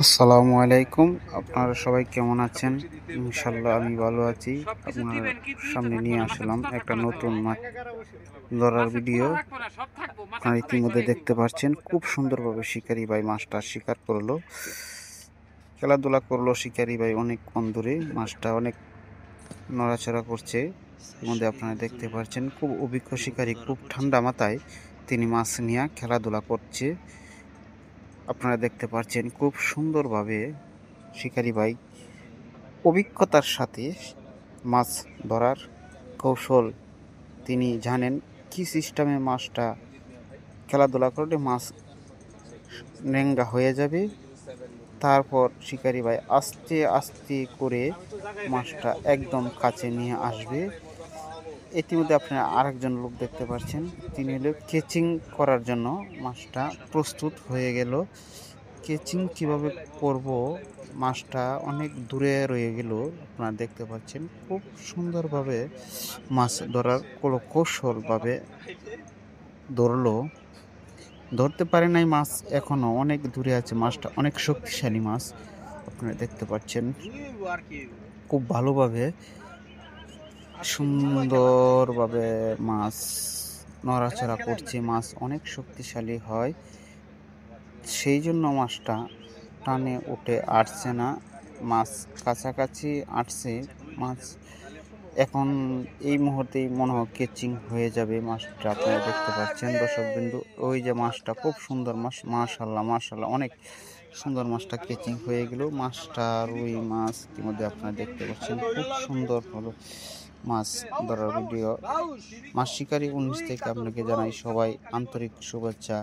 আসসালামু আলাইকুম। আপনারা সবাই কেমন আছেন? ইনশাল্লাহ আমি ভালো আছি। আপনার সামনে নিয়ে আসলাম একটা নতুন মাছ ধরার ভিডিও। আপনারা ইতিমধ্যে দেখতে পাচ্ছেন খুব সুন্দরভাবে শিকারি ভাই মাছটা শিকার করলো, খেলাধুলা করলো। শিকারি ভাই অনেকক্ষণ ধরে মাছটা অনেক নড়াচড়া করছে। এর মধ্যে আপনারা দেখতে পাচ্ছেন খুব অভিজ্ঞ শিকারী, খুব ঠান্ডা মাথায় তিনি মাছ নিয়ে খেলাধুলা করছে। আপনারা দেখতে পাচ্ছেন খুব সুন্দরভাবে শিকারি ভাই অভিজ্ঞতার সাথে মাছ ধরার কৌশল তিনি জানেন। কি সিস্টেমে মাছটা খেলাধুলা করলে মাছ নেঙ্গা হয়ে যাবে, তারপর শিকারি ভাই আস্তে আস্তে করে মাছটা একদম কাছে নিয়ে আসবে। ইতিমধ্যে আপনারা আরেকজন লোক দেখতে পাচ্ছেন, তিনি হলো কেচিং করার জন্য মাছটা প্রস্তুত হয়ে গেল। কেচিং কিভাবে করব, মাছটা অনেক দূরে রয়ে গেল। আপনারা দেখতে পাচ্ছেন খুব সুন্দরভাবে মাছ ধরার কৌশলভাবে ধরলো। ধরতে পারে নাই মাছ, এখনো অনেক দূরে আছে। মাছটা অনেক শক্তিশালী মাছ। আপনারা দেখতে পাচ্ছেন খুব ভালোভাবে সুন্দরভাবে মাছ নড়াচড়া করছে। মাছ অনেক শক্তিশালী হয়, সেই জন্য মাছটা টানে উঠে আসছে না। মাছ কাছাকাছি আসছে। মাছ এখন এই মুহূর্তেই মনে হয় কেচিং হয়ে যাবে মাছটা। আপনারা দেখতে পাচ্ছেন দর্শক বিন্দু, ওই যে মাছটা খুব সুন্দর মাছ, মাশাল্লাহ মাশাল্লাহ, অনেক সুন্দর মাছটা কেচিং হয়ে গেল। মাছটা রুই মাছ ইতিমধ্যে আপনারা দেখতে পাচ্ছেন খুব সুন্দর হলো মাছ ধরার ভিডিও। মাছ শিকারী 19 থেকে আপনাকে জানাই সবাই আন্তরিক শুভেচ্ছা।